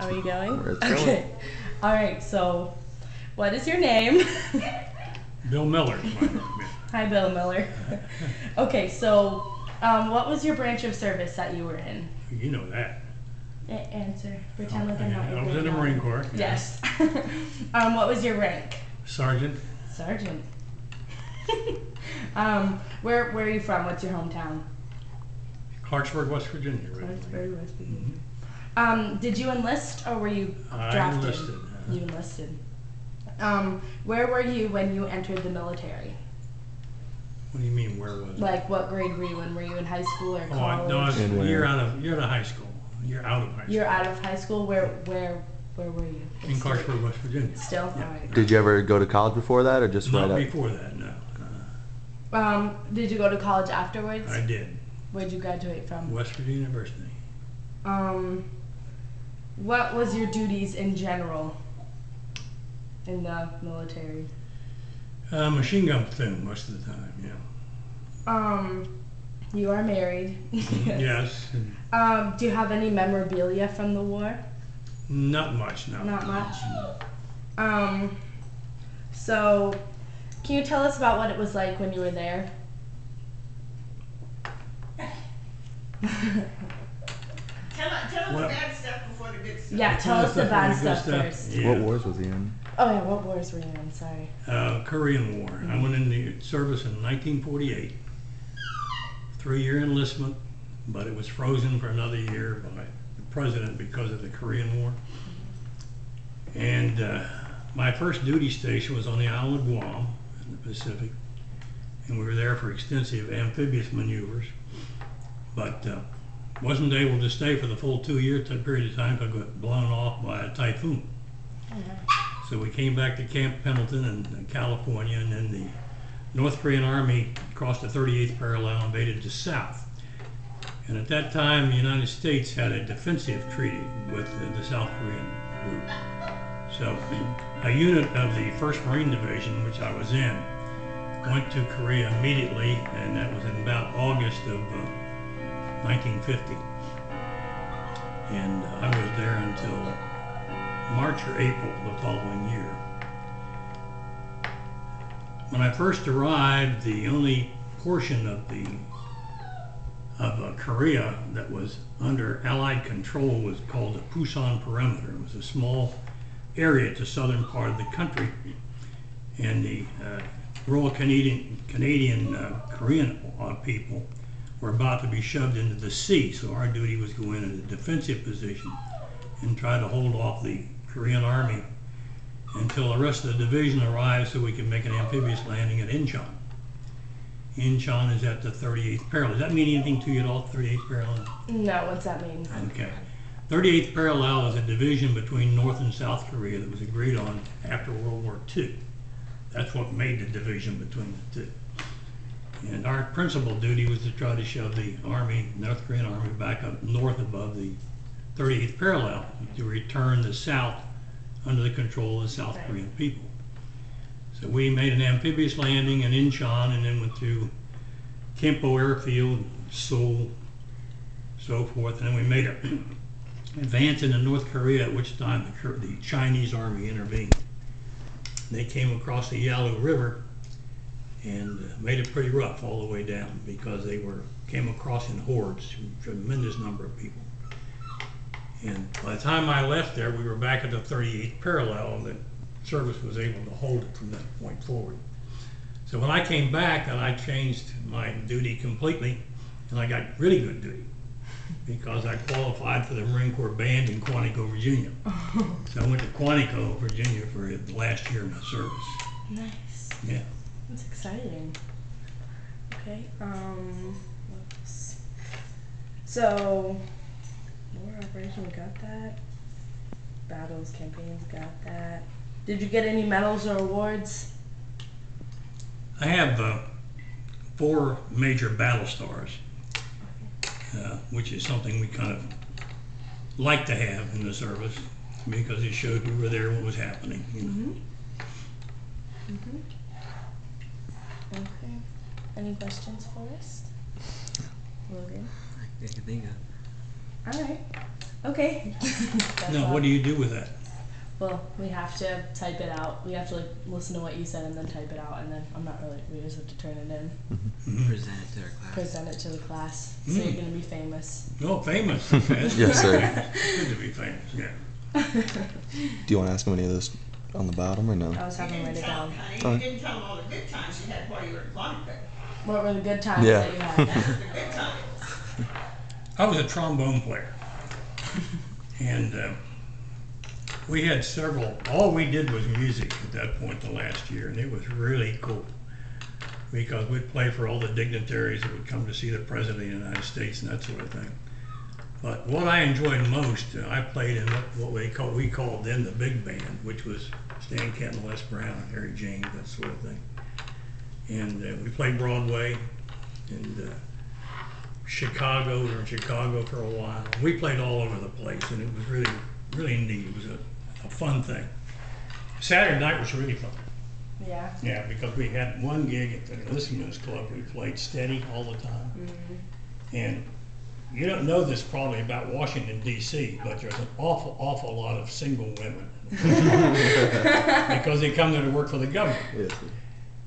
Are we going? Where it's okay. going. All right. So, what is your name? Bill Miller. Hi, Bill Miller. Okay. So, what was your branch of service that you were in? You know that. Answer. Pretend like I'm not your I was in the Marine Corps. Yes. What was your rank? Sergeant. Sergeant. Where are you from? What's your hometown? Clarksburg, West Virginia. Clarksburg, West Virginia. Did you enlist or were you drafted? I enlisted. You enlisted. Where were you when you entered the military? What do you mean? Where was it? Like, what grade were you in? Were you in high school or college? No, you're out of high school. You're out of high school. You're out of high school. Where were you? In Clarksburg, West Virginia. Still? Yeah. All right. Did you ever go to college before that, or just Not right before that, no. Did you go to college afterwards? I did. Where'd you graduate from? West Virginia University. What was your duties in general in the military? Machine gun platoon most of the time, yeah. You are married. Yes. Do you have any memorabilia from the war? Not much, no. Not much. So, can you tell us about what it was like when you were there? Tell us the bad stuff before the good stuff. Yeah, tell us the bad stuff first. Yeah. What wars was he in? Oh yeah, what wars were you in? Sorry. Korean War. I went in the service in 1948. 3-year enlistment, but it was frozen for another year by the president because of the Korean War. And my first duty station was on the island of Guam in the Pacific, and we were there for extensive amphibious maneuvers, but wasn't able to stay for the full 2-year period of time because I got blown off by a typhoon. So we came back to Camp Pendleton in California, and then the North Korean Army crossed the 38th parallel and invaded the south. And at that time, the United States had a defensive treaty with the South Korean group. So a unit of the 1st Marine Division, which I was in, went to Korea immediately, and that was in about August of 1950. And I was there until March or April the following year. When I first arrived, the only portion of Korea that was under Allied control was called the Pusan Perimeter. It was a small area to the southern part of the country, and the Royal Canadian Korean people were about to be shoved into the sea, so our duty was to go in a defensive position and try to hold off the Korean Army until the rest of the division arrived so we could make an amphibious landing at Incheon. Incheon is at the 38th parallel. Does that mean anything to you at all, 38th parallel? No, what's that mean? Okay. 38th parallel is a division between North and South Korea that was agreed on after World War II. That's what made the division between the two. And our principal duty was to try to shove the Army, North Korean Army, back up north above the 38th parallel to return the South under the control of the South Korean people. So we made an amphibious landing in Incheon and then went through Kempo Airfield, Seoul, so forth, and then we made an advance into North Korea, at which time the Chinese Army intervened. They came across the Yalu River and made it pretty rough all the way down because they came across in hordes, a tremendous number of people. And by the time I left there, we were back at the 38th parallel, and the service was able to hold it from that point forward. So when I came back, then I changed my duty completely, and I got really good duty because I qualified for the Marine Corps Band in Quantico, Virginia. So I went to Quantico, Virginia for the last year of my service. Nice. Yeah. That's exciting. Okay. Whoops. So, war operation, we got that. Battles, campaigns, got that. Did you get any medals or awards? I have 4 major battle stars, which is something we kind of like to have in the service because it showed we were there, what was happening. You know? Okay. Any questions, Forrest? Logan? I can think of. All right. Okay. That's No, all. what do you do with that? Well, we have to type it out. We have to like listen to what you said and then type it out, and then we just have to turn it in, Present it to our class. present it to the class. So you're gonna be famous. Oh, famous. Okay, that's Yes, sir. It's good to be famous, yeah. Do you want to ask him any of this on the bottom or no? I was having to write it down. Honey, you didn't tell them all the good times you had while you were in Quantico. What were the good times Yeah. that you had? That's the good times. I was a trombone player. And we had all we did was music at that point the last year, and it was really cool. Because we'd play for all the dignitaries that would come to see the President of the United States and that sort of thing. But what I enjoyed most, I played in what we called then the big band, which was Stan Kenton, Les Brown, Harry James, that sort of thing. And we played Broadway and Chicago. We were in Chicago for a while. We played all over the place, and it was really, really neat. It was a fun thing. Saturday night was really fun. Yeah. Yeah, because we had one gig at the Listening Club. We played steady all the time. And you don't know this probably about Washington, D.C., but there's an awful lot of single women. Because they come there to work for the government. Yes.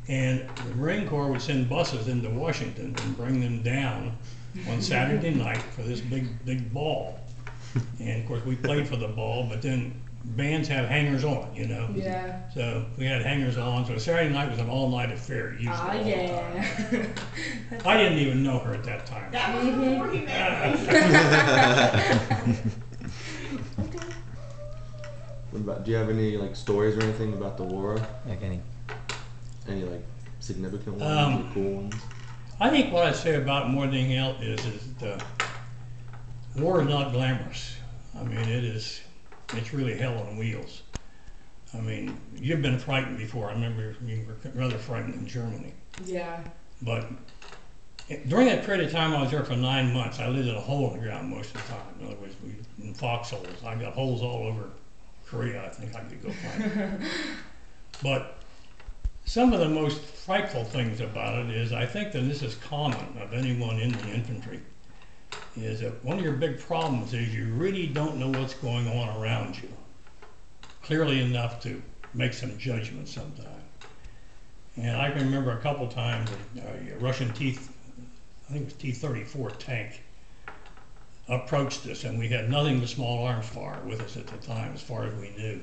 And the Marine Corps would send buses into Washington and bring them down on Saturday night for this big ball. And of course we played for the ball, but then bands have hangers on, you know. Yeah. So we had hangers on, so Saturday night was an all-night affair usually all the yeah. time. I didn't even know her at that time. That was before he met me. What about? Do you have any like stories or anything about the war? Like any. Any like significant ones Um, or cool ones? I think what I'd say about it more than anything else is that war is not glamorous. I mean, it's really hell on wheels. I mean, you've been frightened before. I remember you were rather frightened in Germany. Yeah. But during that period of time I was there for 9 months, I lived in a hole in the ground most of the time. In other words, in foxholes. I got holes all over Korea. I think I could go find. But some of the most frightful things about it is, I think that this is common of anyone in the infantry, is that one of your big problems is you really don't know what's going on around you clearly enough to make some judgments sometimes. And I can remember a couple times a Russian I think it was T-34 tank approached us, and we had nothing but small arms fire with us at the time as far as we knew.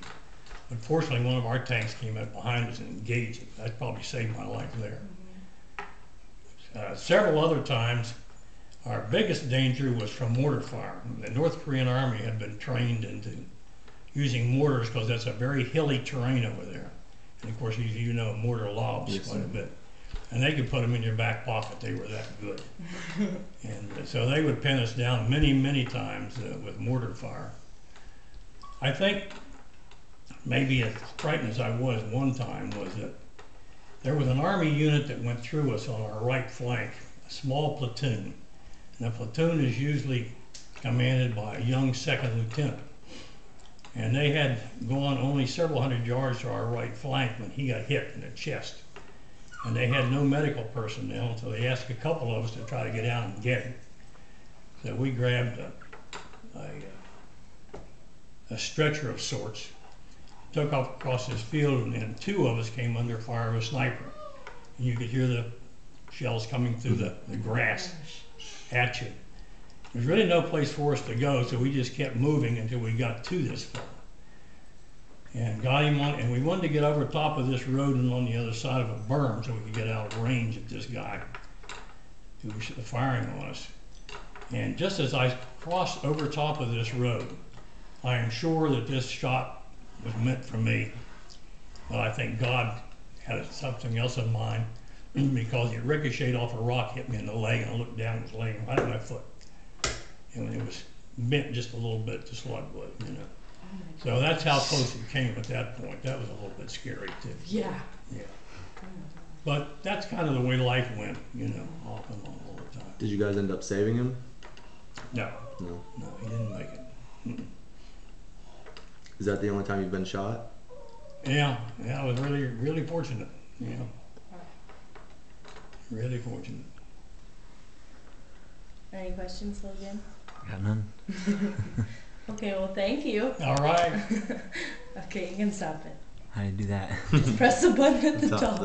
Unfortunately, one of our tanks came up behind us and engaged it. That probably saved my life there. Several other times, our biggest danger was from mortar fire. The North Korean Army had been trained into using mortars because that's a very hilly terrain over there. And of course, you know, mortar lobs quite a bit. And they could put them in your back pocket. They were that good. And so they would pin us down many times with mortar fire. I think maybe as frightened as I was one time was that there was an Army unit that went through us on our right flank, a small platoon. And the platoon is usually commanded by a young second lieutenant. And they had gone only several hundred yards to our right flank when he got hit in the chest. And they had no medical personnel, so they asked a couple of us to try to get out and get him. So we grabbed a stretcher of sorts, took off across this field, and two of us came under fire of a sniper. And you could hear the shells coming through the grass at you. There's really no place for us to go, so we just kept moving until we got to this fellow. And got him on, and we wanted to get over top of this road and on the other side of a berm so we could get out of range of this guy who was firing on us. And just as I crossed over top of this road, I am sure that this shot was meant for me, but I think God had something else in mind, because it ricocheted off a rock, hit me in the leg, and I looked down and it was laying right on my foot. And it was bent just a little bit, the slug would, you know. So that's how close it came at that point. That was a little bit scary too. Yeah. Yeah. But that's kind of the way life went, you know, off and on all the time. Did you guys end up saving him? No, No. no, he didn't make it. Is that the only time you've been shot? Yeah, I was really fortunate, you know. Really fortunate. Any questions, Logan? Got none. Okay, well, thank you. All right. Okay, you can stop it. How do you do that? Just press the button at the Top. top.